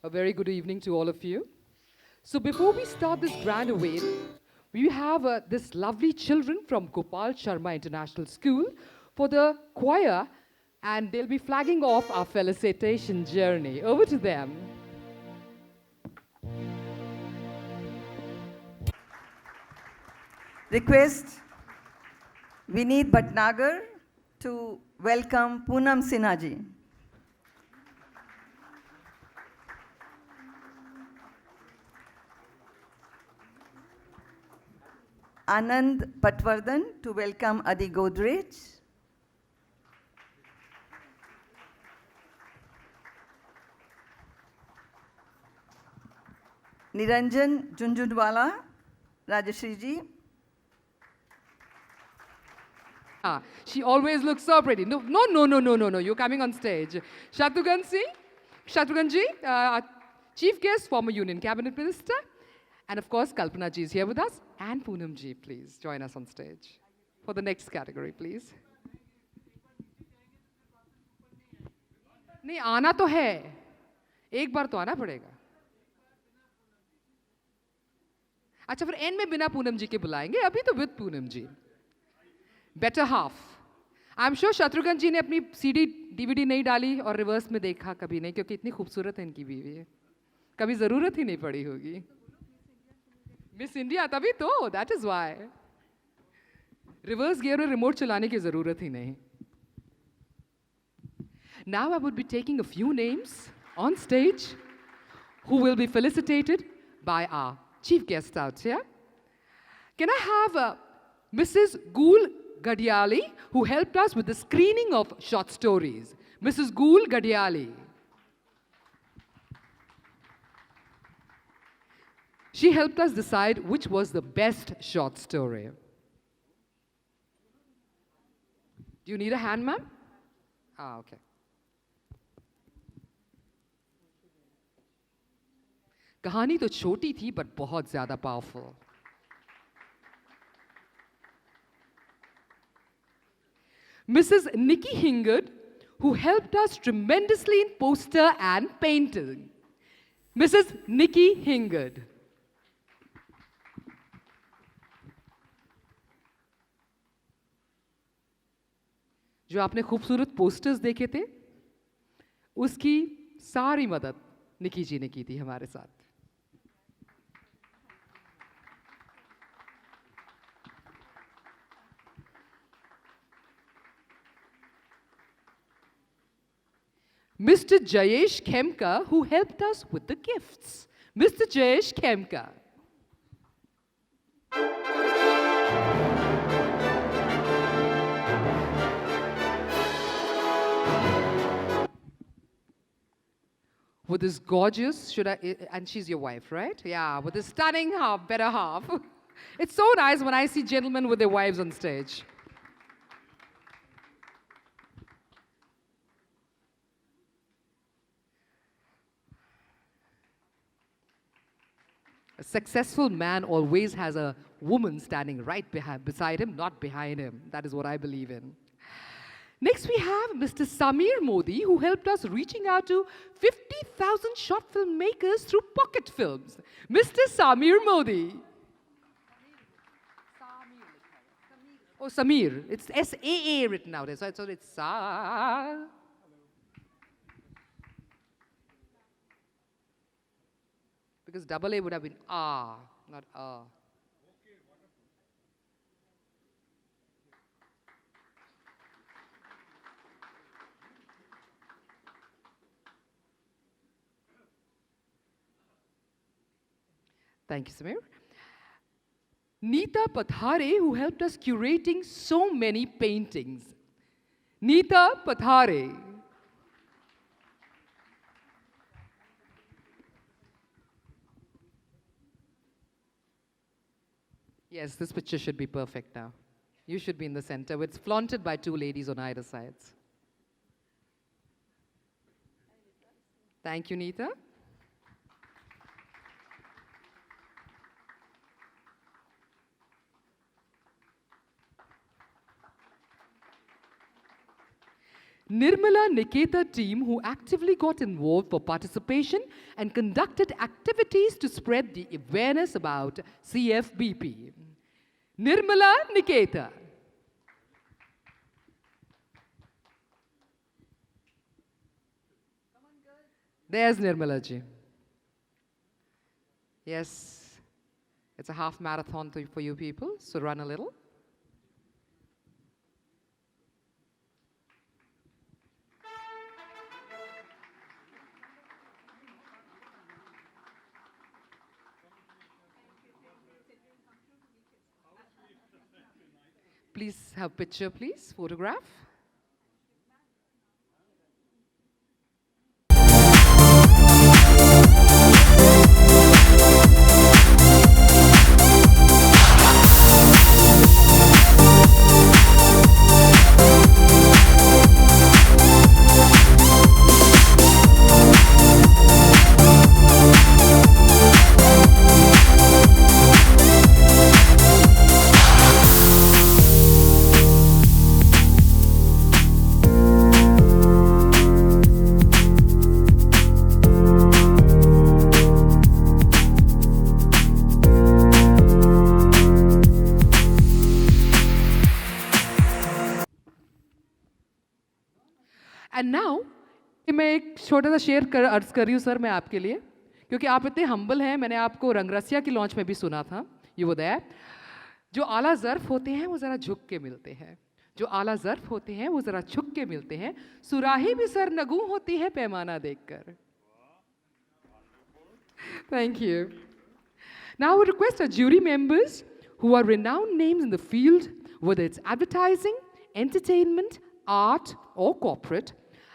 A very good evening to all of you. So before we start this grand await, we have this lovely children from Gopal Sharma International School for the choir, and they'll be flagging off our felicitation journey. Over to them. Request Vineet Bhatnagar to welcome Poonam Sinha ji. Anand Patwardhan to welcome Adi Godrej. Niranjan Junjunwala, Rajashri ji. She always looks so pretty. No. You're coming on stage. Shatrughan ji, Chief Guest, former Union Cabinet Minister. And of course, Kalpana ji is here with us. And Poonam ji, please join us on stage for the next category, please. नहीं आना तो है, एक बार तो आना पड़ेगा. अच्छा फिर एंड में बिना पूनम जी के बुलाएंगे, अभी तो with Poonam ji. Better half. I am sure Shatrughan ji ने अपनी सीडी डीवीडी नहीं डाली और रिवर्स में देखा कभी नहीं, क्योंकि इतनी खूबसूरत है इनकी बीवी है, कभी जरूरत ही नहीं पड़ी होगी. मिस इंडिया तभी तो, that is why. Reverse gear में रिमोट चलाने की जरूरत ही नहीं. Now I would be taking a few names on stage who will be felicitated by our chief guests out here. Can I have Mrs. Gool Gadiali, who helped us with the screening of short stories. Mrs. Gool Gadiali. She helped us decide which was the best short story. Do you need a hand, ma'am? Okay. कहानी तो छोटी थी but बहुत ज़्यादा powerful. Mrs. Nikki Hingard, who helped us tremendously in poster and painting. Mrs. Nikki Hingard. जो आपने खूबसूरत posters देखे थे, उसकी सारी मदद निकी जी ने की थी हमारे साथ. Mr. Jayesh Khemka, who helped us with the gifts. Mr. Jayesh Khemka. with this gorgeous, and she's your wife, right? Yeah, with this stunning half, better half. It's so nice when I see gentlemen with their wives on stage. A successful man always has a woman standing right beside him, not behind him. That is what I believe in. Next, we have Mr. Samir Modi, who helped us reaching out to 50,000 short filmmakers through Pocket Films. Mr. Samir Modi. Oh, Samir. It's S-A-A written out there, so it's Sa. Because double A would have been Ah, not Ah. Thank you, Samir. Neeta Pathare, who helped us curating so many paintings. Neeta Pathare. Yes, this picture should be perfect now. You should be in the center. It's flaunted by two ladies on either sides. Thank you, Neeta. Nirmala Niketa team, who actively got involved for participation and conducted activities to spread the awareness about CFBP. Nirmala Niketa. There's Nirmala ji. Yes, it's a half marathon for you people, so run a little. Please have picture, please, photograph. And now मैं एक छोटा सा share अर्ज कर रही हूँ sir मैं आपके लिए, क्योंकि आप इतने हम्बल हैं. मैंने आपको रंगरसिया की लॉन्च में भी सुना था, ये वो दैट. जो आला ज़र्फ़ होते हैं वो ज़रा झुक के मिलते हैं, जो आला ज़र्फ़ होते हैं वो ज़रा झुक के मिलते हैं. सुराही भी सर नगू होती है पैमाना देखकर. Thank you. Now I would request our jury members who are renowned names in the field, whether it's advertising, entertainment, art, or corporate.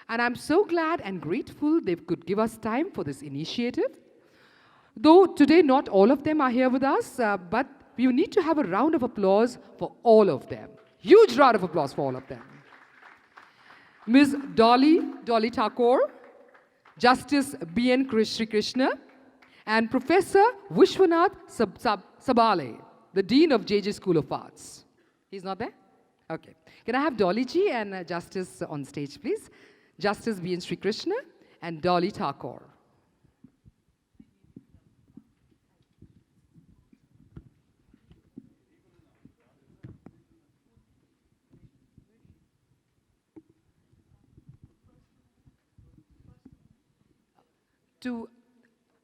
And I'm so glad and grateful they could give us time for this initiative. Though today not all of them are here with us, but we need to have a round of applause for all of them. Huge round of applause for all of them. Ms. Dolly Thakur, Justice B.N. Sri Krishna, and Professor Vishwanath Sabale, the Dean of JJ School of Arts. He's not there? Okay. Can I have Dolly ji and Justice on stage, please? Justice B.N. Sri Krishna and Dolly Thakur.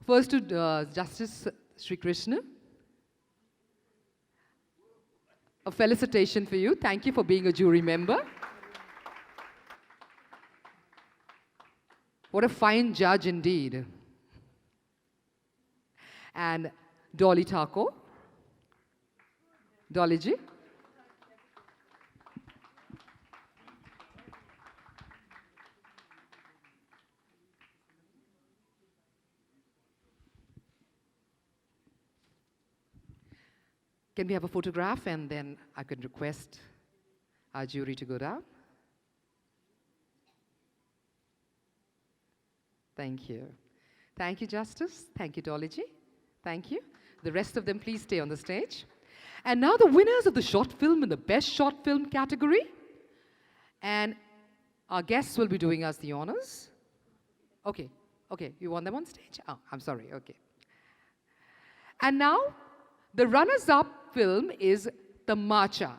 First to Justice Sri Krishna. A felicitation for you. Thank you for being a jury member. What a fine judge indeed. And Dolly Thakur. Dolly ji. Can we have a photograph and then I can request our jury to go down? Thank you. Thank you, Justice. Thank you, Dolly-ji. Thank you. The rest of them, please stay on the stage. And now the winners of the short film in the best short film category. And our guests will be doing us the honors. Okay, you want them on stage? Oh, I'm sorry, okay. And now, the runners-up film is Tamacha.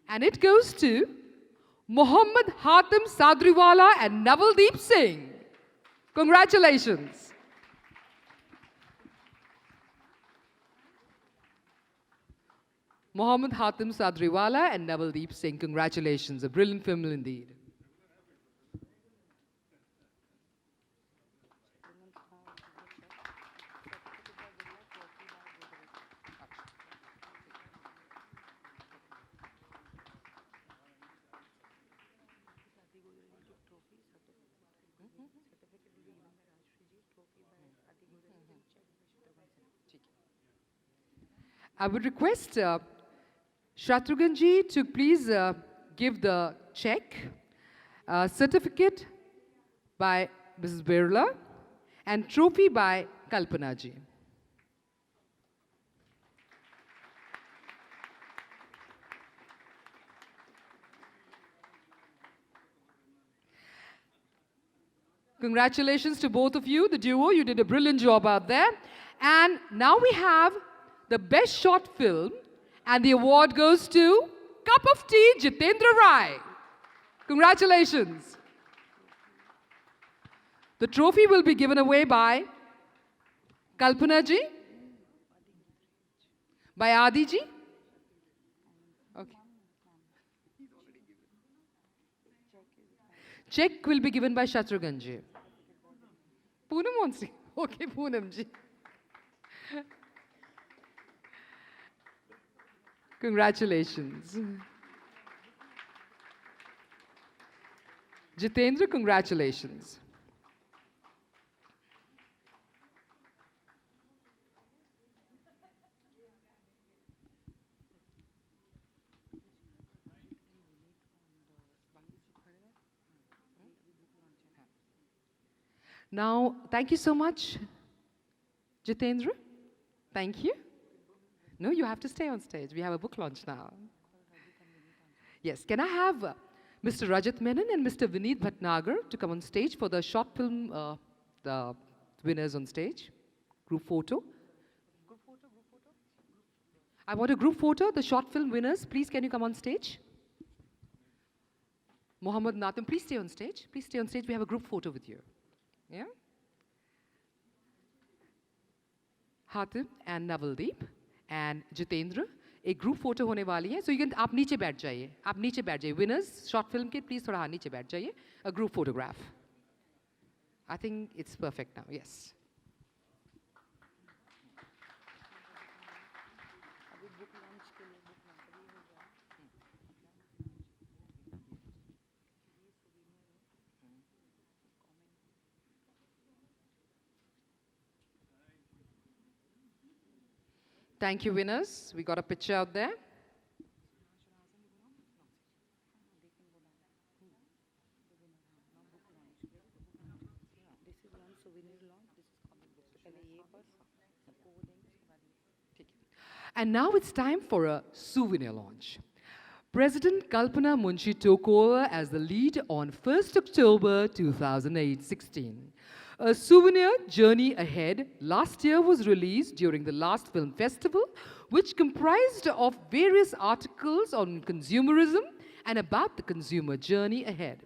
And it goes to Mohammad Hatim Sadriwala and Navaldeep Singh. Congratulations. Mohammad Hatim Sadriwala and Navaldeep Singh, congratulations. A brilliant film indeed. I would request Shatrughan ji to please give the check, certificate by Mrs. Birla, and trophy by Kalpana ji. Congratulations to both of you, the duo. You did a brilliant job out there. And now we have the best short film, and the award goes to Cup of Tea, Jitendra Rai. Congratulations. The trophy will be given away by Kalpana ji, by Adi ji. Okay. Check will be given by Shatrughan ji. Poonam wants to. Okay, Poonam ji. Congratulations. Jitendra, congratulations. Now, thank you so much, Jitendra. Thank you. No, you have to stay on stage. We have a book launch now. Yes, can I have Mr. Rajat Menon and Mr. Vineet Bhatnagar to come on stage for the short film, the winners on stage? Group photo. Group photo. I want a group photo, the short film winners. Please, can you come on stage? Mohammad Natim, please stay on stage. Please stay on stage. We have a group photo with you. Yeah? Hatim and Navaldeep and Jitendra, एक group photo होने वाली है, so you can, आप नीचे बैठ जाइए, winners short film के please थोड़ा नीचे बैठ जाइए, a group photograph. I think it's perfect now, yes. Thank you, winners. We got a picture out there. And now it's time for a souvenir launch. President Kalpana Munshi took over as the lead on 1st October 2016. A souvenir journey ahead last year was released during the last film festival, which comprised of various articles on consumerism and about the consumer journey ahead.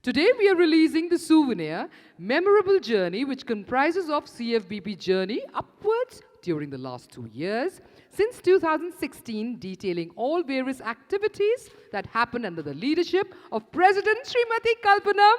Today we are releasing the souvenir Memorable Journey, which comprises of CFBP journey upwards during the last 2 years, since 2016, detailing all various activities that happened under the leadership of President Srimati Kalpana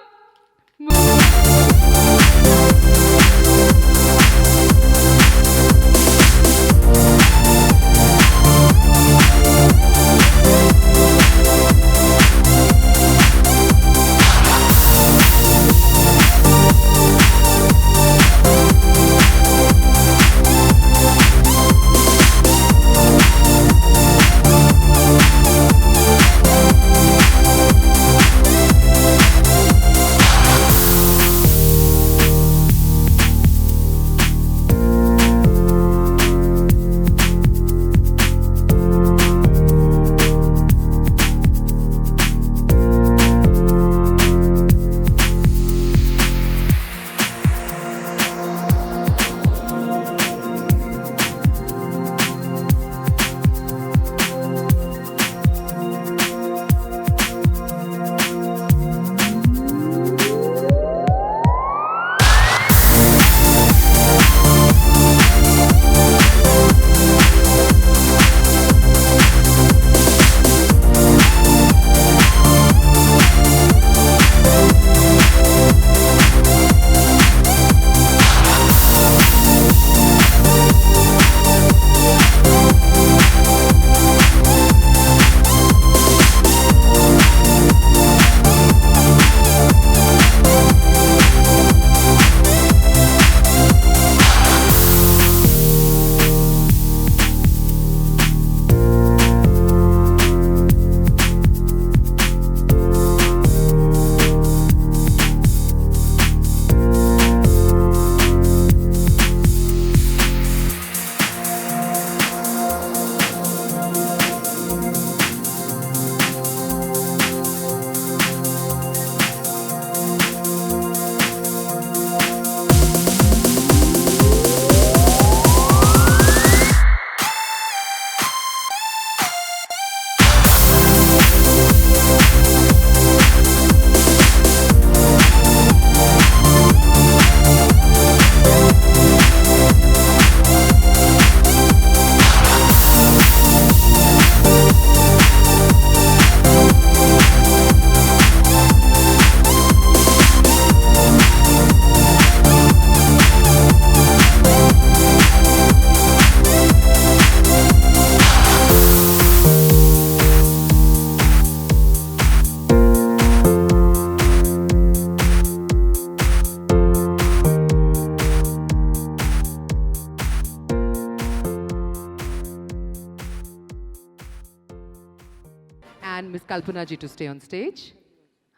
Kalpana ji to stay on stage.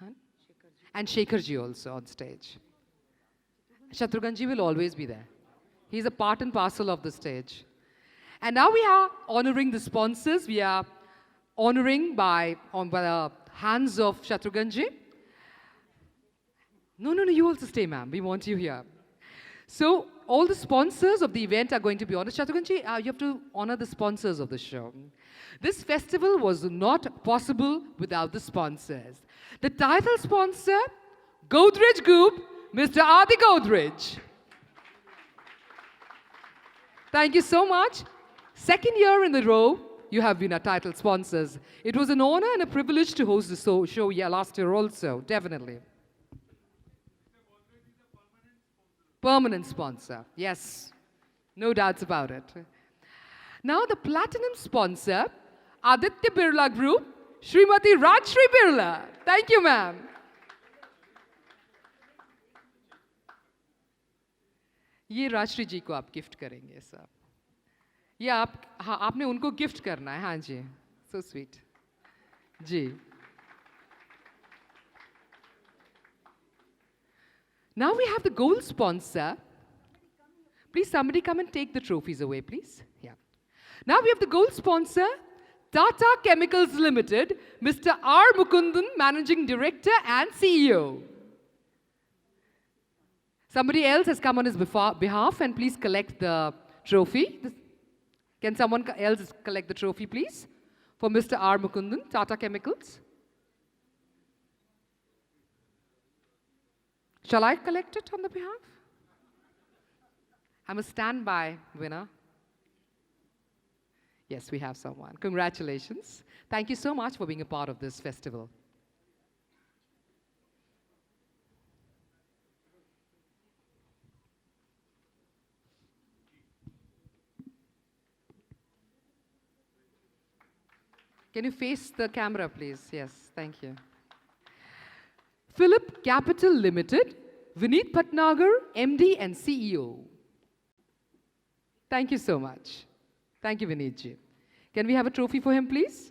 Huh? And Shekhar ji also on stage. Shatrughan ji will always be there. He's a part and parcel of the stage. And now we are honoring the sponsors. We are honoring by the hands of Shatrughan ji. No, you also stay, ma'am. We want you here. So, all the sponsors of the event are going to be honored. Shatrughan ji, you have to honor the sponsors of the show. This festival was not possible without the sponsors. The title sponsor, Godrej Group, Mr. Adi Godrej. Thank you so much. Second year in a row, you have been our title sponsors. It was an honor and a privilege to host the show last year also, definitely. Permanent sponsor, yes. No doubts about it. Now the platinum sponsor, Aditya Birla Group, Srimati Rajshri Birla. Thank you, ma'am. ये राजश्री जी को आप gift करेंगे सब. ये आपने उनको gift करना है. हाँ जी. So sweet. Ji. Now we have the gold sponsor. Please, somebody come and take the trophies away, please. Yeah. Now we have the gold sponsor, Tata Chemicals Limited, Mr. R. Mukundan, Managing Director and CEO. Somebody else has come on his behalf, and please collect the trophy. Can someone else collect the trophy, please? For Mr. R. Mukundan, Tata Chemicals. Shall I collect it on the behalf? I'm a standby winner. Yes, we have someone. Congratulations. Thank you so much for being a part of this festival. Can you face the camera, please? Yes, thank you. Philip Capital Limited, Vineet Bhatnagar, MD and CEO. Thank you so much. Thank you, Vineet ji. Can we have a trophy for him, please?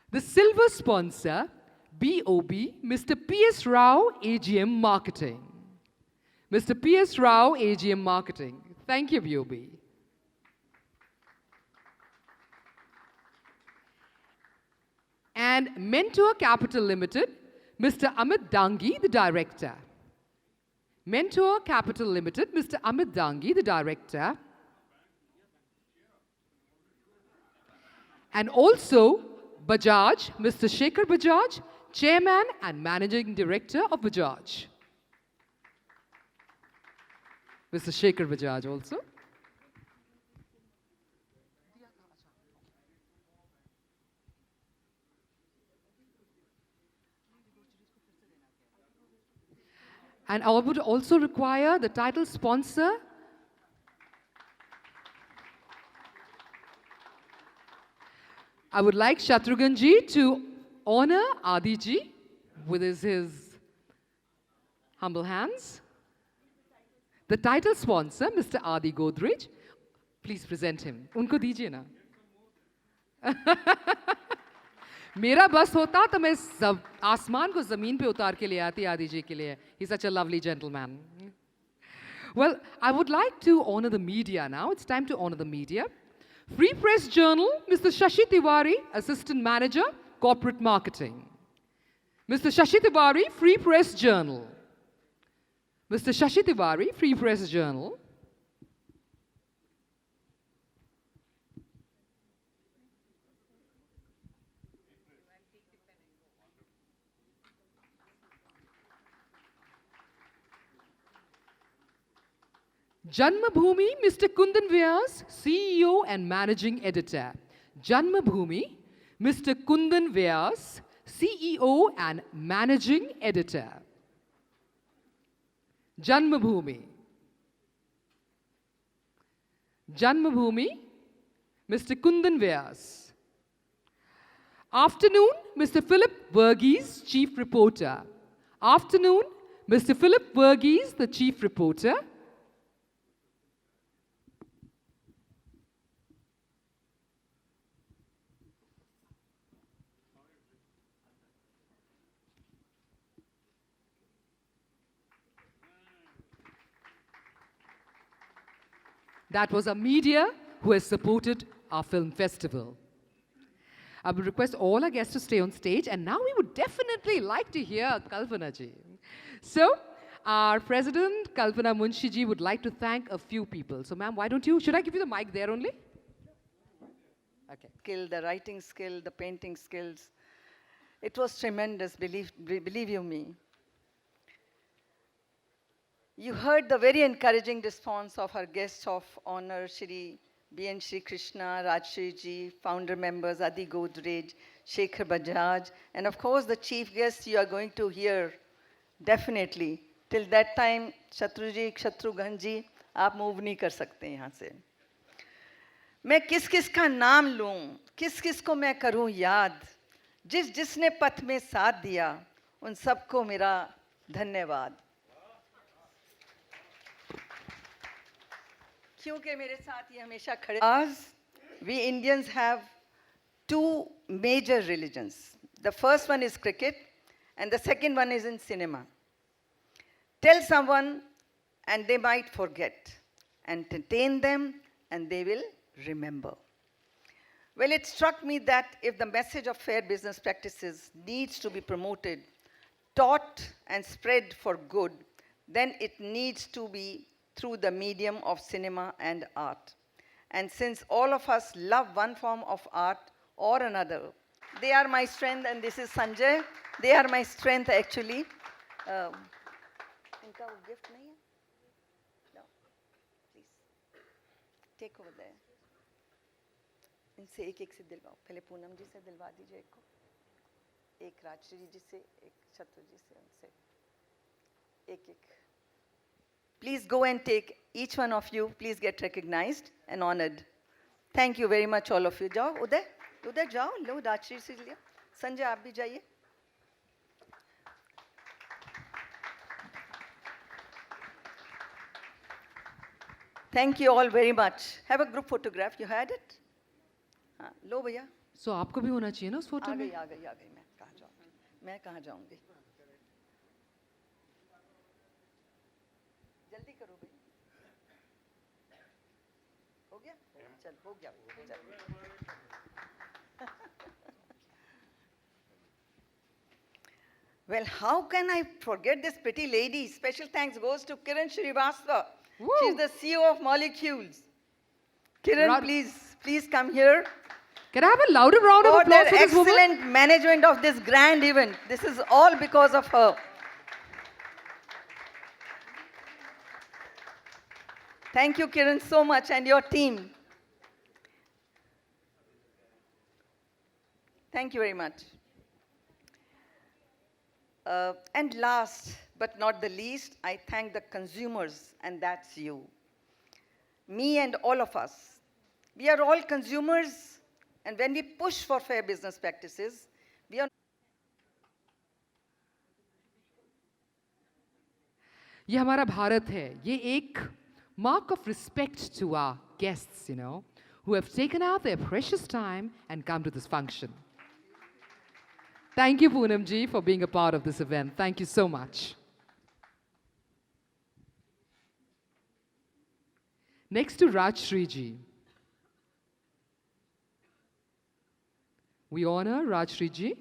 The silver sponsor, BOB, Mr. P.S. Rao, AGM Marketing. Mr. P.S. Rao, AGM Marketing. Thank you, BOB. And Mentor Capital Limited, Mr. Amit Dangi, the Director. Mentor Capital Limited, Mr. Amit Dangi, the Director. And also Bajaj, Mr. Shekhar Bajaj, Chairman and Managing Director of Bajaj. Mr. Shekhar Bajaj also. And I would also require the title sponsor. I would like Shatrughan ji to honor Adi ji with his humble hands. The title sponsor, Mr. Adi Godrej, please present him. Unko dijiye na. मेरा बस होता तो मैं आसमान को जमीन पे उतार के ले आती आदि जी के लिए. He's such a lovely gentleman. Well, I would like to honor the media now. It's time to honor the media. Free Press Journal, Mr. Shashi Tiwari, Assistant Manager, Corporate Marketing. Mr. Shashi Tiwari, Free Press Journal. Mr. Shashi Tiwari, Free Press Journal. Janmabhoomi, Mr. Kundan Vyas, CEO and Managing Editor. Janmabhoomi, Mr. Kundan Vyas, CEO and Managing Editor. Janmabhoomi. Janmabhoomi, Mr. Kundan Vyas. Afternoon, Mr. Philip Verghese, Chief Reporter. Afternoon, Mr. Philip Verghese, the Chief Reporter. That was a media who has supported our film festival. I would request all our guests to stay on stage, and now we would definitely like to hear Kalpana ji. So, our president, Kalpana Munshi ji, would like to thank a few people. So, ma'am, why don't you, should I give you the mic there only? Okay. Skill, the writing skill, the painting skills. It was tremendous, believe you me. You heard the very encouraging response of our guests of honor, Shri B.N. Shri Krishna, Rajshri ji, founder members Adi Godrej, Shekhar Bajaj, and of course the chief guest you are going to hear, definitely. Till that time, Shatrughan ji, आप move नहीं कर सकते यहाँ से. मैं किस किस का नाम लूँ, किस किस को मैं करूँ याद, जिसने पथ में साथ दिया, उन सबको मेरा धन्यवाद. क्योंकि मेरे साथ ये हमेशा खड़े. As we Indians have two major religions. The first one is cricket and the second one is in cinema. Tell someone and they might forget. Entertain them and they will remember. Well, it struck me that if the message of fair business practices needs to be promoted, taught and spread for good, then it needs to be through the medium of cinema and art. And since all of us love one form of art or another, they are my strength, and this is Sanjay. They are my strength actually. इनका वो gift नहीं है? No, please take over there. इनसे एक से दिलवाओ. पहले पूनम जी से दिलवा दीजिए एक को. एक राजश्री जी से, एक शत्रु जी से, उनसे एक. Please go and take, each one of you, please get recognized and honored. Thank you very much, all of you. जाओ उधर जाओ, लो राजश्री से लिया. संजय आप भी जाइए. Thank you all very much. Have a group photograph. You had it? हाँ, लो भैया. So, आपको भी होना चाहिए ना उस फोटो में? आ गई. मैं कहाँ जाऊँगी? जल्दी करो भाई. हो गया? चल, हो गया. Well, how can I forget this pretty lady? Special thanks goes to Kiran Srivastava. She's the CEO of Molecules. Kiran, please come here. Can I have a louder round of applause for this woman? Excellent management of this grand event. This is all because of her. Thank you, Kiran, so much, and your team. Thank you very much. And last but not the least, I thank the consumers, and that's you. Me and all of us. We are all consumers, and when we push for fair business practices, we are. ये हमारा भारत है. ये एक mark of respect to our guests, who have taken out their precious time and come to this function. Thank you, Poonam ji, for being a part of this event. Thank you so much. Next to Rajshri ji. We honor Rajshri ji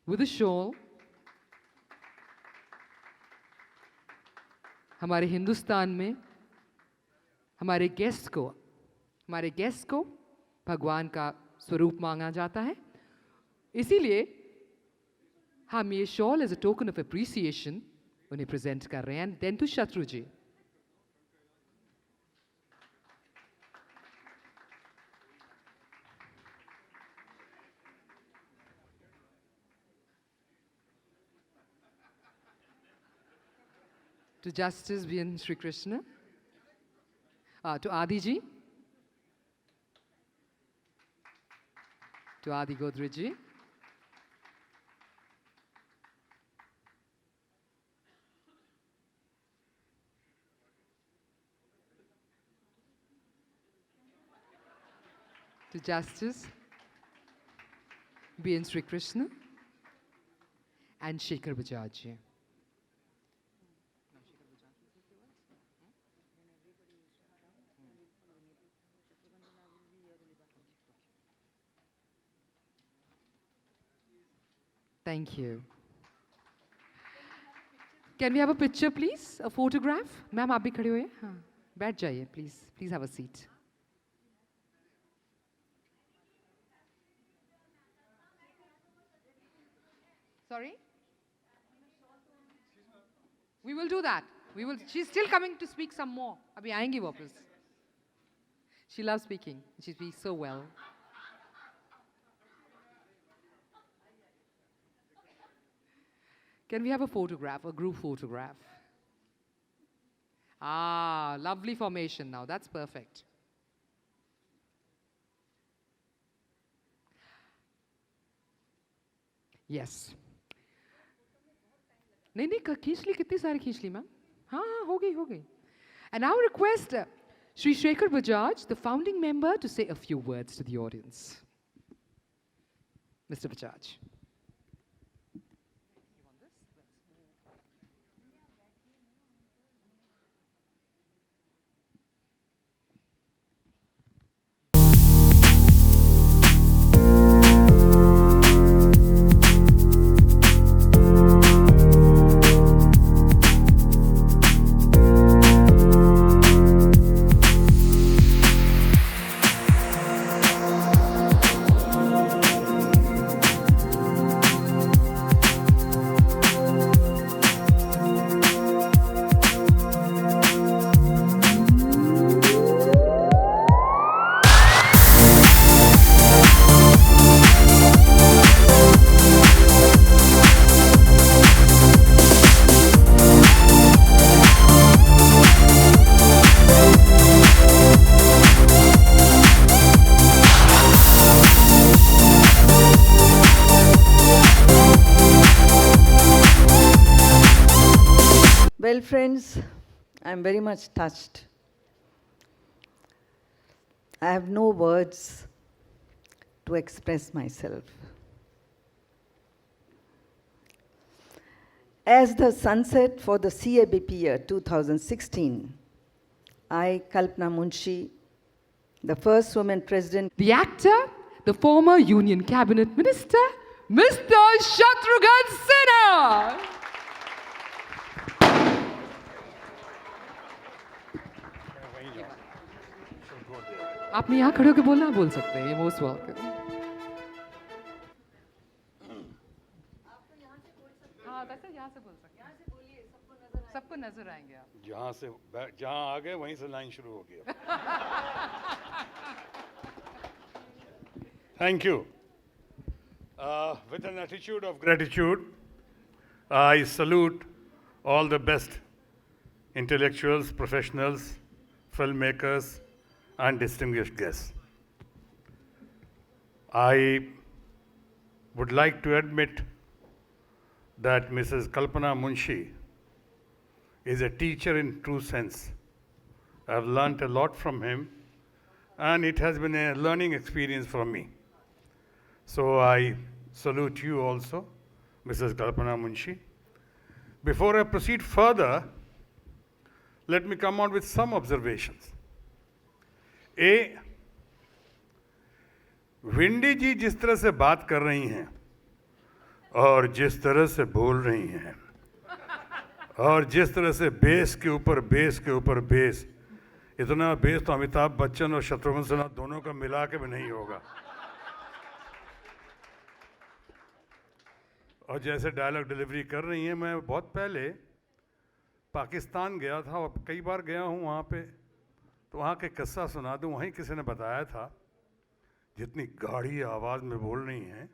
with a shawl. हमारे हिंदुस्तान में हमारे guest को भगवान का स्वरूप माना जाता है. इसीलिए हम ये shawl as a token of appreciation उन्हें प्रेजेंट कर रहे हैं. एंड देन टू शत्रु जी. To Justice B.N. Shri Krishna. To Adi ji. to Adi Godrej. To Justice B.N. Sri Krishna and Shekhar Bajaj. Thank you. Can we have a picture, please? A photograph? Ma'am, आप भी खड़े होइए. हाँ, बैठ जाइए, please. Please have a seat. Sorry? We will do that. We will. She's still coming to speak some more. अभी आएंगी वापस. She loves speaking. She speaks so well. Can we have a photograph, a group photograph? Ah, lovely formation now. That's perfect. Yes. नहीं नहीं खींच ली कितनी सारी खींच ली ma'am हाँ हाँ हो गई And now request Shri Shekhar Bajaj, the founding member, to say a few words to the audience. Mr. Bajaj. Well, friends, I'm very much touched. I have no words to express myself. As the sunset for the CABP year 2016, I, Kalpana Munshi, the first woman president, The actor, the former Union Cabinet Minister, Mr. Shatrughan Sinha. आपने यहाँ खड़े होकर बोलना बोल सकते हैं most welcome हाँ वैसे यहाँ से बोल सकते हैं सबको नजर आएंगे आप जहाँ आ गए वहीं से लाइन शुरू हो गया Thank you. With an attitude of gratitude, I salute all the best intellectuals, professionals, filmmakers, and distinguished guests. I would like to admit that Mrs. Kalpana Munshi is a teacher in true sense. I've learnt a lot from him, and it has been a learning experience for me. So I salute you also, Mrs. Kalpana Munshi. Before I proceed further, let me come on with some observations. Vindi ji जिस तरह से बात कर रही हैं और जिस तरह से बोल रही हैं और जिस तरह से बेस के ऊपर बेस इतना बेस तो अमिताभ बच्चन और शत्रुघ्न सिन्हा दोनों का मिला के भी नहीं होगा और जैसे डायलॉग डिलीवरी कर रही हैं मैं बहुत पहले पाकिस्तान गया था और कई बार गया हूँ वहाँ पे तो वहाँ के किस्सा सुना दूँ वहीं किसी ने बताया था जितनी गाढ़ी आवाज़ में बोल रही हैं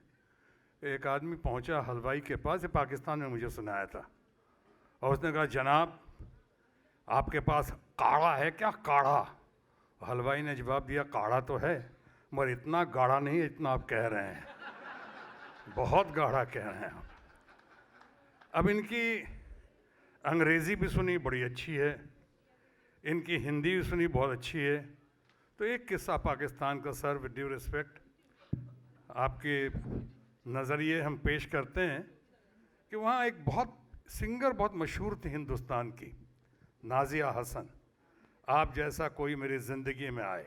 एक आदमी पहुँचा हलवाई के पास ये पाकिस्तान में मुझे सुनाया था और उसने कहा जनाब आपके पास काढ़ा है क्या काढ़ा हलवाई ने जवाब दिया काढ़ा तो है मगर इतना गाढ़ा नहीं इतना आप कह रहे हैं, बहुत गाढ़ा कह रहे हैं आप। अब इनकी अंग्रेज़ी भी सुनी बड़ी अच्छी है, इनकी हिंदी भी सुनी बहुत अच्छी है। तो एक किस्सा पाकिस्तान का सर, विद ड्यू रिस्पेक्ट, आपके नज़रिए हम पेश करते हैं कि वहाँ एक बहुत सिंगर बहुत मशहूर थी हिंदुस्तान की, नाज़िया हसन। आप जैसा कोई मेरी ज़िंदगी में आए,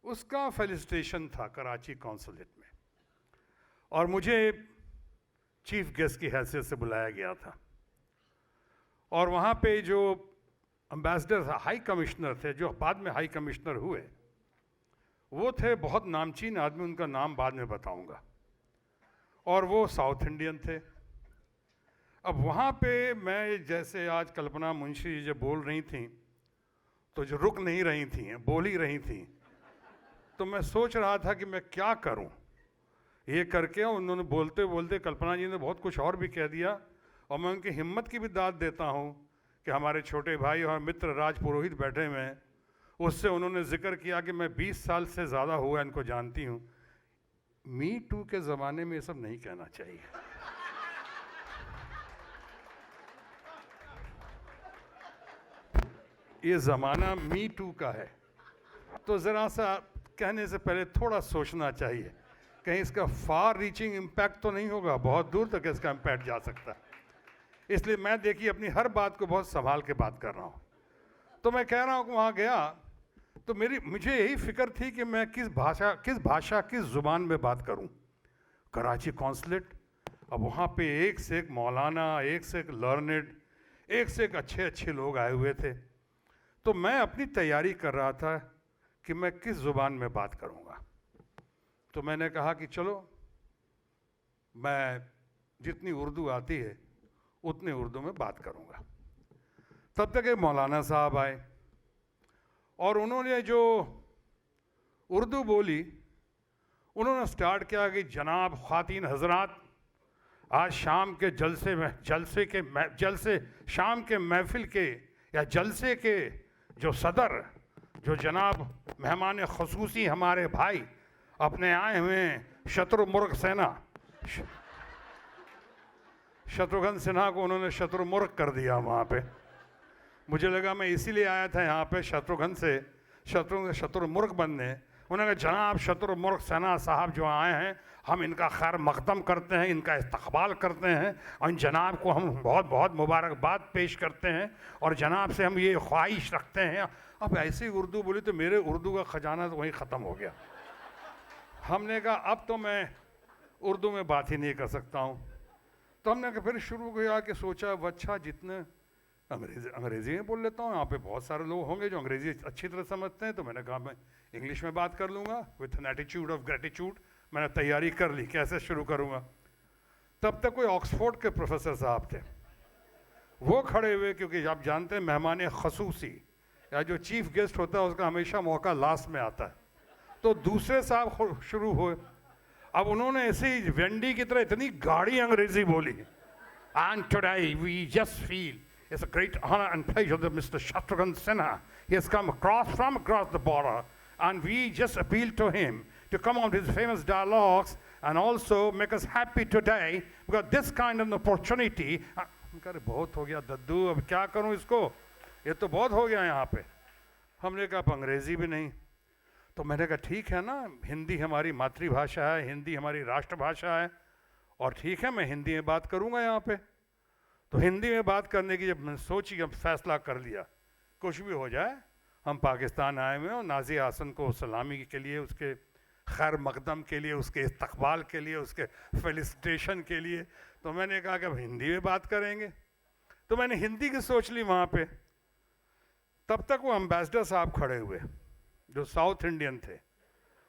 उसका फेलिसिटेशन था कराची कौंसलेट में, और मुझे चीफ गेस्ट की हैसियत से बुलाया गया था। और वहाँ पे जो एम्बेसडर था, हाई कमिश्नर थे, जो बाद में हाई कमिश्नर हुए, वो थे बहुत नामचीन आदमी, उनका नाम बाद में बताऊंगा, और वो साउथ इंडियन थे। अब वहाँ पे मैं, जैसे आज कल्पना मुंशी जी जब बोल रही थी तो जो रुक नहीं रही थी, बोल ही रही थी, तो मैं सोच रहा था कि मैं क्या करूं ये करके। उन्होंने बोलते बोलते कल्पना जी ने बहुत कुछ और भी कह दिया, और मैं उनकी हिम्मत की भी दाद देता हूं कि हमारे छोटे भाई और मित्र राज पुरोहित बैठे हुए हैं, उससे उन्होंने जिक्र किया कि मैं 20 साल से ज़्यादा हुआ इनको जानती हूं। मी टू के ज़माने में ये सब नहीं कहना चाहिए। ये ज़माना मी टू का है, तो ज़रा सा कहने से पहले थोड़ा सोचना चाहिए, कहीं इसका फार रीचिंग इम्पैक्ट तो नहीं होगा, बहुत दूर तक इसका इम्पैक्ट जा सकता है। इसलिए मैं देखिए अपनी हर बात को बहुत संभाल के बात कर रहा हूँ। तो मैं कह रहा हूँ कि वहाँ गया तो मुझे यही फिक्र थी कि मैं किस भाषा किस ज़ुबान में बात करूँ। कराची कौंसलेट, अब वहाँ पे एक से एक मौलाना, एक से एक लर्नेड, एक से एक अच्छे अच्छे लोग आए हुए थे। तो मैं अपनी तैयारी कर रहा था कि मैं किस ज़ुबान में बात करूँगा। तो मैंने कहा कि चलो मैं जितनी उर्दू आती है उतनी उर्दू में बात करूँगा। तब तक एक मौलाना साहब आए और उन्होंने जो उर्दू बोली, उन्होंने स्टार्ट किया कि जनाब ख़वातीन हज़रात, आज शाम के शाम के महफिल के या जलसे के जो सदर, जो जनाब मेहमान ख़ुसूसी हमारे भाई अपने आए हुए हैं, शत्रुमुर्ग सेना, शत्रुघ्न सिन्हा को उन्होंने शत्रुमुर्ग कर दिया वहाँ पे। मुझे लगा मैं इसीलिए आया था यहाँ पे शत्रुघ्न से शत्रुमुर्ग बनने। उन्होंने कहा जनाब शत्रुमुर्ग सेना साहब जो आए हैं, हम इनका खैर मकदम करते हैं, इनका इस्तकबाल करते हैं, और जनाब को हम बहुत बहुत मुबारकबाद पेश करते हैं, और जनाब से हम ये ख्वाहिश रखते हैं। अब ऐसी उर्दू बोली तो मेरे उर्दू का ख़जाना तो वहीं ख़त्म हो गया। हमने कहा अब तो मैं उर्दू में बात ही नहीं कर सकता हूँ। तो हमने फिर शुरू किया कि सोचा अच्छा जितने अंग्रेज़ी में बोल लेता हूँ, यहाँ पे बहुत सारे लोग होंगे जो अंग्रेज़ी अच्छी तरह समझते हैं। तो मैंने कहा मैं इंग्लिश में बात कर लूँगा with an attitude of gratitude. मैंने तैयारी कर ली कैसे शुरू करूँगा। तब तक कोई ऑक्सफोर्ड के प्रोफेसर साहब थे, वो खड़े हुए, क्योंकि आप जानते हैं मेहमान ख़ुसूसी या जो चीफ गेस्ट होता है उसका हमेशा मौका लास्ट में आता है। तो दूसरे साहब शुरू हुए। अब उन्होंने ऐसे ही वेंडी की तरह इतनी गाढ़ी अंग्रेज़ी बोली, and today we just feel it's a great honor and pleasure that Mr. Shatrughan Sinha, he has come from across the border, and we just appeal to him to come on with his famous dialogues and also make us happy today because this kind of opportunity. अरे बहुत हो गया दद्दू, अब क्या करूं इसको, ये तो बहुत हो गया यहाँ पे। हमने कहा अब अंग्रेज़ी भी नहीं। तो मैंने कहा ठीक है ना, हिंदी हमारी मातृभाषा है, हिंदी हमारी राष्ट्रभाषा है, और ठीक है मैं हिंदी में बात करूँगा यहाँ पे। तो हिंदी में बात करने की जब मैंने सोची, अब फैसला कर लिया कुछ भी हो जाए, हम पाकिस्तान आए हुए हैं और नाज़िया हसन को सलामी के लिए, उसके खैर मकदम के लिए, उसके इस्तकबाल के लिए, उसके फेलिसिटेशन के लिए, तो मैंने कहा कि अब हिंदी में बात करेंगे। तो मैंने हिंदी की सोच ली वहाँ पे। तब तक वो एम्बेसडर साहब खड़े हुए जो साउथ इंडियन थे,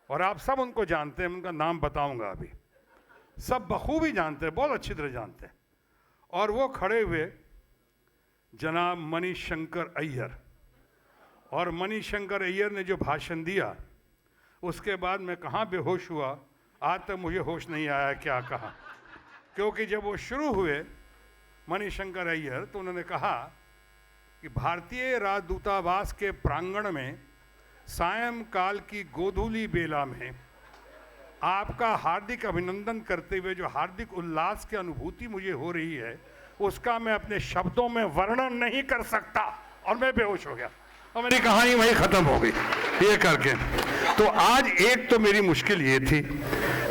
और आप सब उनको जानते हैं, उनका नाम बताऊँगा अभी, सब बखूबी जानते हैं, बहुत अच्छी तरह जानते हैं। और वो खड़े हुए जनाब मणिशंकर अय्यर, और मणिशंकर अय्यर ने जो भाषण दिया उसके बाद मैं कहाँ बेहोश हुआ, आज तक मुझे होश नहीं आया क्या कहा। क्योंकि जब वो शुरू हुए मणिशंकर अय्यर, तो उन्होंने कहा कि भारतीय राजदूतावास के प्रांगण में सायंकाल की गोधूली बेला में आपका हार्दिक अभिनंदन करते हुए जो हार्दिक उल्लास की अनुभूति मुझे हो रही है, उसका मैं अपने शब्दों में वर्णन नहीं कर सकता। और मैं बेहोश हो गया और मेरी कहानी वहीं खत्म हो गई ये करके। तो आज एक तो मेरी मुश्किल ये थी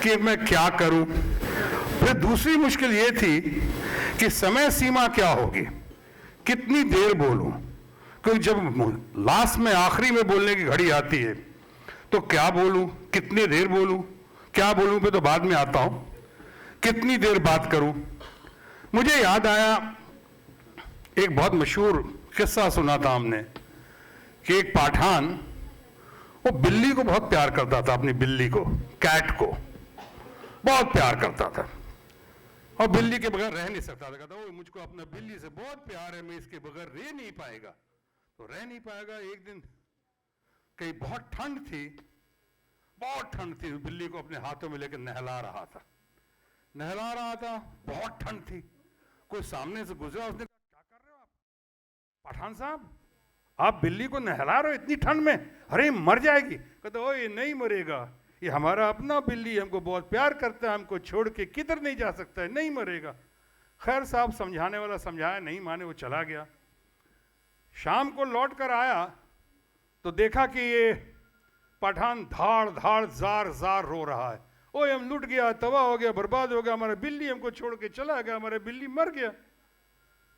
कि मैं क्या करूं, फिर दूसरी मुश्किल ये थी कि समय सीमा क्या होगी, कितनी देर बोलूं, क्योंकि जब लास्ट में आखिरी में बोलने की घड़ी आती है तो क्या बोलूं, कितनी देर बोलूं, क्या बोलूं पे तो बाद में आता हूं, कितनी देर बात करूं। मुझे याद आया एक बहुत मशहूर किस्सा सुना था हमने कि एक पठान वो बिल्ली को बहुत प्यार करता था, अपनी बिल्ली को, कैट को बहुत प्यार करता था और बिल्ली के बगैर रह नहीं सकता था। कहता वो मुझको अपना बिल्ली से बहुत प्यार है, मैं इसके बगैर रह नहीं पाएगा। तो रह नहीं पाएगा। एक दिन कहीं बहुत ठंड थी, बहुत ठंड थी, बिल्ली को अपने हाथों में लेकर नहला रहा था, बहुत ठंड थी। कोई सामने से गुजरा, उसने कहा क्या कर रहे हो आप पठान साहब, आप बिल्ली को नहला रहे हो इतनी ठंड में, अरे मर जाएगी। कहते ओ ये नहीं मरेगा, ये हमारा अपना बिल्ली हमको बहुत प्यार करता है, हमको छोड़ के किधर नहीं जा सकता है, नहीं मरेगा। खैर साहब समझाने वाला समझाया, नहीं माने, वो चला गया। शाम को लौट कर आया तो देखा कि ये पठान धाड़ धाड़ जार जार रो रहा है, ओए हम लुट गया, तबाह हो गया, बर्बाद हो गया, हमारा बिल्ली हमको छोड़ के चला गया, हमारा बिल्ली मर गया।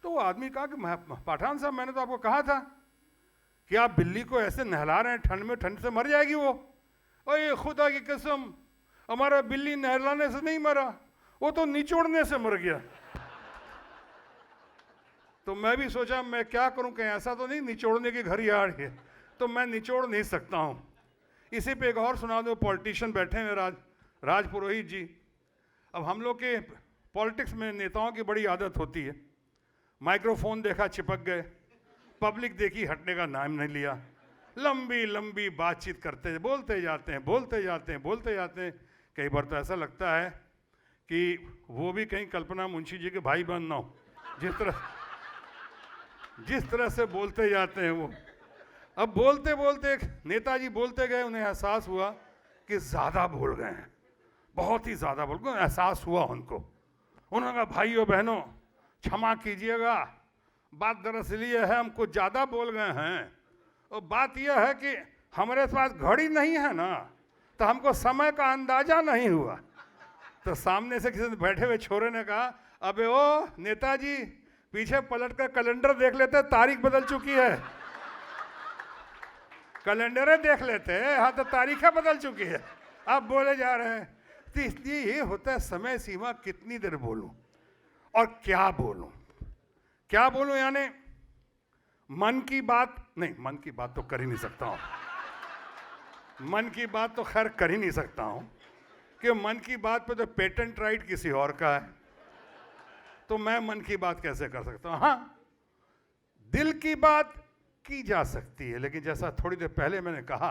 तो वो आदमी कहा कि पठान साहब मैंने तो आपको कहा था कि आप बिल्ली को ऐसे नहला रहे हैं ठंड में, ठंड से मर जाएगी वो। ओए खुदा की कसम, हमारा बिल्ली नहलाने से नहीं मरा, वो तो निचोड़ने से मर गया। तो मैं भी सोचा मैं क्या करूं, कहीं ऐसा तो नहीं निचोड़ने की घड़ी आ रही है, तो मैं निचोड़ नहीं सकता हूं। इसी पे एक और सुना दो, पॉलिटिशियन बैठे हैं राज पुरोहित जी। अब हम लोग के पॉलिटिक्स में नेताओं की बड़ी आदत होती है, माइक्रोफोन देखा चिपक गए, पब्लिक देखी हटने का नाम नहीं लिया, लंबी लंबी बातचीत करते बोलते जाते हैं। कई बार तो ऐसा लगता है कि वो भी कहीं कल्पना मुंशी जी के भाई बहन ना हो, जिस तरह से बोलते जाते हैं वो। अब बोलते बोलते नेताजी बोलते गए, उन्हें एहसास हुआ कि ज़्यादा बोल गए हैं, बहुत ही ज़्यादा बोल गए, एहसास हुआ उनको। उन्होंने कहा भाइयों बहनों क्षमा कीजिएगा, बात दरअसल ये है हम कुछ ज़्यादा बोल गए हैं, और बात यह है कि हमारे पास घड़ी नहीं है ना, तो हमको समय का अंदाज़ा नहीं हुआ। तो सामने से किसी बैठे हुए छोरे ने कहा अबे ओ नेताजी पीछे पलट कर कैलेंडर देख लेते, तारीख बदल चुकी है। कैलेंडर देख लेते, हाँ तो तारीखें बदल चुकी है, अब बोले जा रहे हैं। तो इसलिए ये होता है समय सीमा, कितनी देर बोलूं और क्या बोलूं, यानी मन की बात नहीं, मन की बात तो कर ही नहीं सकता हूं, मन की बात तो खैर कर ही नहीं सकता हूं कि मन की बात पे तो पेटेंट राइट किसी और का है, तो मैं मन की बात कैसे कर सकता हूं। हाँ दिल की बात की जा सकती है, लेकिन जैसा थोड़ी देर पहले मैंने कहा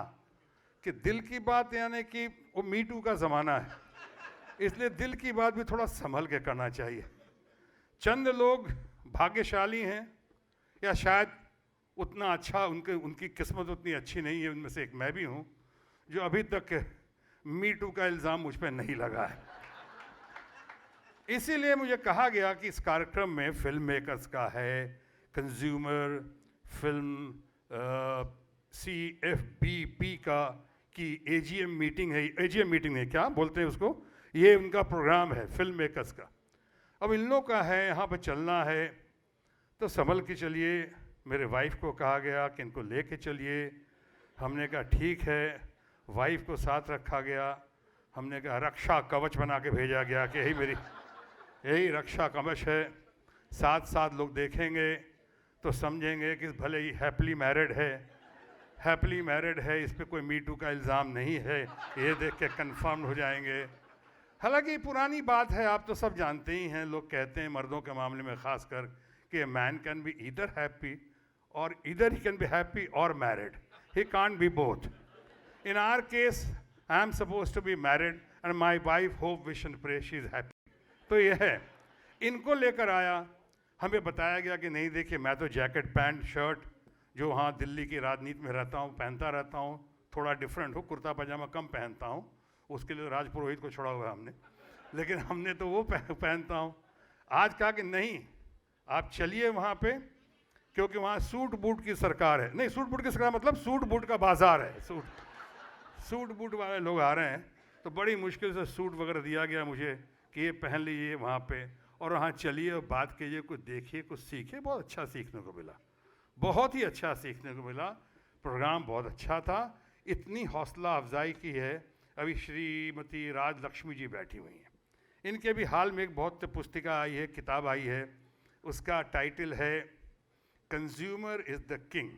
कि दिल की बात यानी कि वो मी टू का ज़माना है, इसलिए दिल की बात भी थोड़ा संभल के करना चाहिए। चंद लोग भाग्यशाली हैं, या शायद उतना अच्छा उनकी किस्मत उतनी अच्छी नहीं है, उनमें से एक मैं भी हूँ, जो अभी तक मी टू का इल्ज़ाम मुझ पर नहीं लगा है। इसीलिए मुझे कहा गया कि इस कार्यक्रम में फिल्म मेकर्स का है, कंज्यूमर फिल्म CFBP का की AGM मीटिंग है, AGM मीटिंग है क्या बोलते हैं उसको, ये उनका प्रोग्राम है फिल्म मेकर्स का। अब इन लोगों का है, यहाँ पर चलना है, तो संभल के चलिए। मेरे वाइफ को कहा गया कि इनको लेके चलिए, हमने कहा ठीक है, वाइफ को साथ रखा गया, हमने कहा रक्षा कवच बना के भेजा गया कि यही रक्षा कवच है, साथ लोग देखेंगे तो समझेंगे कि भले ही हैप्पीली मैरिड है, इस पर कोई मी टू का इल्ज़ाम नहीं है, ये देख के कन्फर्म हो जाएंगे। हालांकि पुरानी बात है, आप तो सब जानते ही हैं, लोग कहते हैं मर्दों के मामले में खासकर कि man can be either happy or either he can be happy or married, he can't be both. In our case I am suppose to be married and my wife hope wish and pray she is happy. तो ये है, इनको लेकर आया, हमें बताया गया कि नहीं देखिए मैं तो जैकेट पैंट शर्ट जो वहाँ दिल्ली की राजनीति में रहता हूँ पहनता रहता हूँ, थोड़ा डिफरेंट हूँ, कुर्ता पजामा कम पहनता हूँ, उसके लिए राज पुरोहित को छोड़ा हुआ है हमने, लेकिन हमने तो वो पहनता हूँ। आज कहा कि नहीं, आप चलिए वहाँ पे, क्योंकि वहाँ सूट बूट की सरकार है। नहीं, सूट बूट की सरकार मतलब सूट बूट का बाजार है, सूट बूट वाले लोग आ रहे हैं। तो बड़ी मुश्किल से सूट वगैरह दिया गया मुझे कि ये पहन लीजिए वहाँ पे, और वहाँ चलिए और बात कीजिए, कुछ देखिए, कुछ सीखिए। बहुत अच्छा सीखने को मिला, बहुत ही अच्छा सीखने को मिला। प्रोग्राम बहुत अच्छा था। इतनी हौसला अफजाई की है। अभी श्रीमती राजलक्ष्मी जी बैठी हुई हैं, इनके भी हाल में एक बहुत पुस्तिका आई है, किताब आई है, उसका टाइटल है कंज्यूमर इज़ द किंग।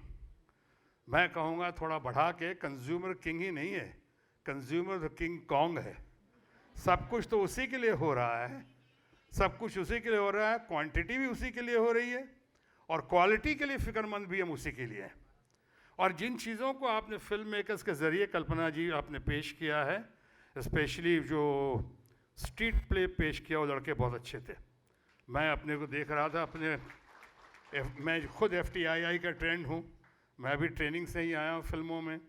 मैं कहूँगा थोड़ा बढ़ा के, कंज्यूमर किंग ही नहीं है, कंज्यूमर द किंग कॉन्ग है। सब कुछ तो उसी के लिए हो रहा है, सब कुछ उसी के लिए हो रहा है, क्वांटिटी भी उसी के लिए हो रही है, और क्वालिटी के लिए फ़िक्रमंद भी हम उसी के लिए हैं। और जिन चीज़ों को आपने फिल्म मेकर्स के ज़रिए, कल्पना जी, आपने पेश किया है, स्पेशली जो स्ट्रीट प्ले पेश किया, वो लड़के बहुत अच्छे थे। मैं अपने को देख रहा था, मैं खुद FTII का ट्रेंड हूँ, मैं भी ट्रेनिंग से ही आया हूँ फिल्मों में।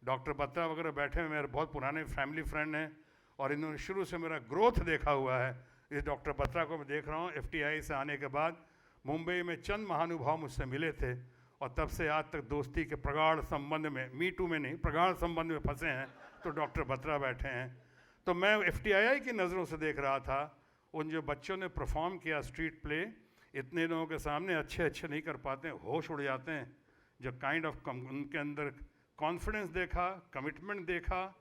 डॉक्टर बत्रा वगैरह बैठे हैं, मेरे बहुत पुराने फैमिली फ्रेंड हैं, और इन्होंने शुरू से मेरा ग्रोथ देखा हुआ है। इस डॉक्टर बत्रा को मैं देख रहा हूँ, FTII से आने के बाद मुंबई में चंद महानुभाव मुझसे मिले थे, और तब से आज तक दोस्ती के प्रगाढ़ संबंध में, मी टू में नहीं, प्रगाढ़ संबंध में फंसे हैं, तो डॉक्टर बत्रा बैठे हैं। तो मैं FTII की नज़रों से देख रहा था, उन जो बच्चों ने परफॉर्म किया स्ट्रीट प्ले, इतने लोगों के सामने अच्छे नहीं कर पाते हैं, होश उड़ जाते हैं। जो काइंड ऑफ उनके अंदर कॉन्फिडेंस देखा, कमिटमेंट देखा,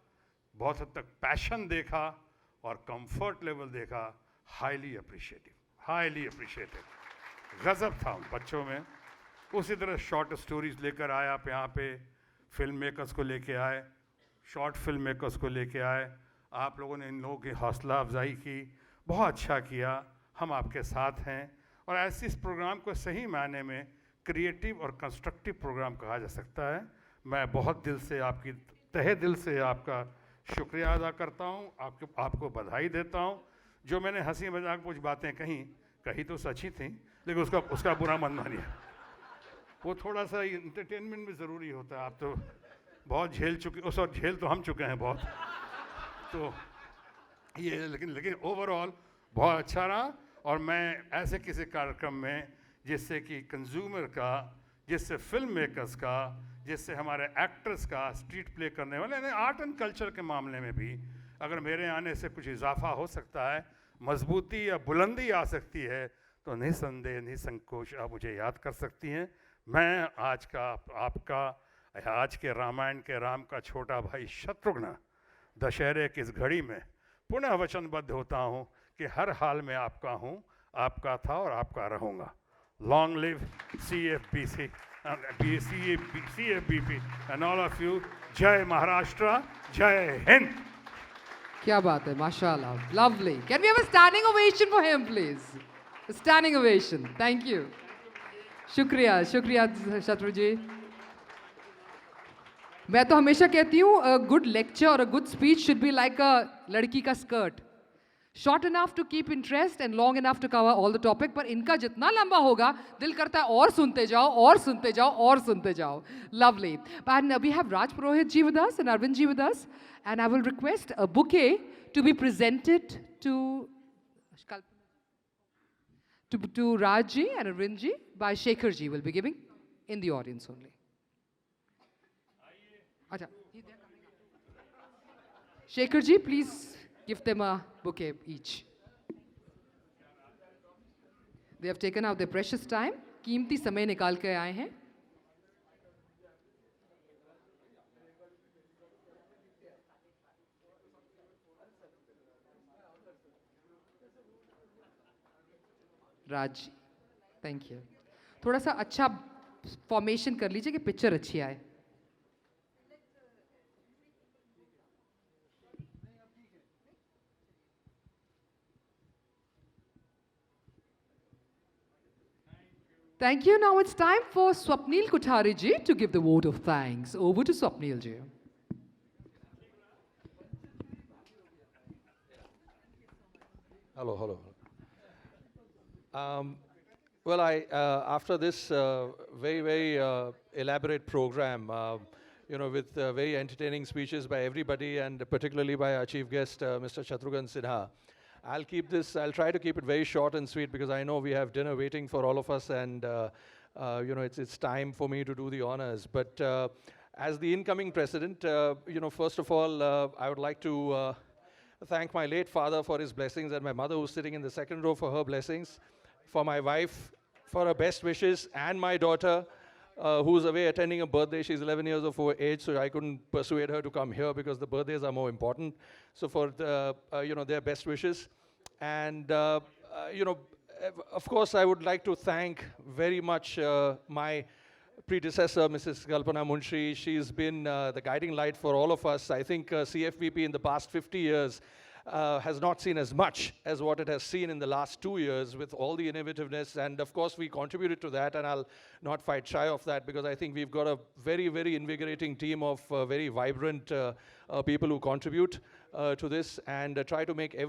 बहुत हद तक पैशन देखा, और कंफर्ट लेवल देखा, हाईली अप्रिशिएटेड। गज़ब था उन बच्चों में। उसी तरह शॉर्ट स्टोरीज लेकर आए आप यहाँ पे, फिल्म मेकर्स को लेके आए, शॉर्ट फिल्म मेकर्स को लेके आए। आप लोगों ने इन लोगों की हौसला अफजाई की, बहुत अच्छा किया। हम आपके साथ हैं, और ऐसे इस प्रोग्राम को सही मायने में क्रिएटिव और कंस्ट्रक्टिव प्रोग्राम कहा जा सकता है। मैं बहुत दिल से, आपकी तहे दिल से आपका शुक्रिया अदा करता हूँ, आपको बधाई देता हूँ। जो मैंने हंसी मजाक कुछ बातें कही तो सच ही थी, लेकिन उसका बुरा मन मानिए। वो थोड़ा सा इंटरटेनमेंट भी ज़रूरी होता है। आप तो बहुत झेल चुके, उस और झेल तो हम चुके हैं बहुत, तो ये लेकिन ओवरऑल बहुत अच्छा रहा। और मैं ऐसे किसी कार्यक्रम में जिससे कि कंज्यूमर का, जिससे फिल्म मेकर्स का, जिससे हमारे एक्टर्स का, स्ट्रीट प्ले करने वाले, यानी आर्ट एंड कल्चर के मामले में भी अगर मेरे आने से कुछ इजाफा हो सकता है, मजबूती या बुलंदी आ सकती है, तो निसंदेह निसंकोच आप मुझे याद कर सकती हैं। मैं आज के रामायण के राम का छोटा भाई शत्रुघ्न दशहरे की इस घड़ी में पुनः वचनबद्ध होता हूँ कि हर हाल में आपका हूँ, आपका था और आपका रहूँगा। Long live CFBC, CFBP and all of you. जय महाराष्ट्र, जय हिंद। क्या बात है, माशाल्लाह, lovely. Can we have a standing ovation for him, please? A standing ovation. Thank you. शुक्रिया शत्रु जी। मैं तो हमेशा कहती हूँ, a good lecture or a good speech should be like a लड़की का skirt. Short enough to keep interest and long enough to cover all the topic. पर इनका जितना लंबा होगा, दिल करता है और सुनते जाओ। Lovely. And we have Raj Purohit ji with us and Arvind ji with us. And I will request a bouquet to be presented to Raj ji and Arvind ji by Shekhar ji will be giving in the audience only. Acha. Shekhar ji, please give them a bouquet each. They have taken out their precious time. कीमती समय निकाल के आए हैं. राज, thank you. थोड़ा सा अच्छा formation कर लीजिए कि पिक्चर अच्छी आए. Thank you. Now it's time for Swapnil Kothari ji to give the vote of thanks. Over to Swapnil ji. Hello. Well, after this very elaborate program, with very entertaining speeches by everybody, and particularly by our chief guest, Mr. Shatrughan Sinha. I'll try to keep it very short and sweet because I know we have dinner waiting for all of us, and it's time for me to do the honors. But as the incoming president, first of all, I would like to thank my late father for his blessings, and my mother, who's sitting in the second row, for her blessings, for my wife for her best wishes, and my daughter, who's away attending a birthday. She's 11 years of age, so I couldn't persuade her to come here because the birthdays are more important. So for their best wishes, and of course, I would like to thank very much my predecessor, Mrs. Kalpana Munshi. She's been the guiding light for all of us. I think CFVP in the past 50 years has not seen as much as what it has seen in the last 2 years with all the innovativeness. And of course, we contributed to that, and I'll not fight shy of that because I think we've got a very, very invigorating team of very vibrant people who contribute to this and try to make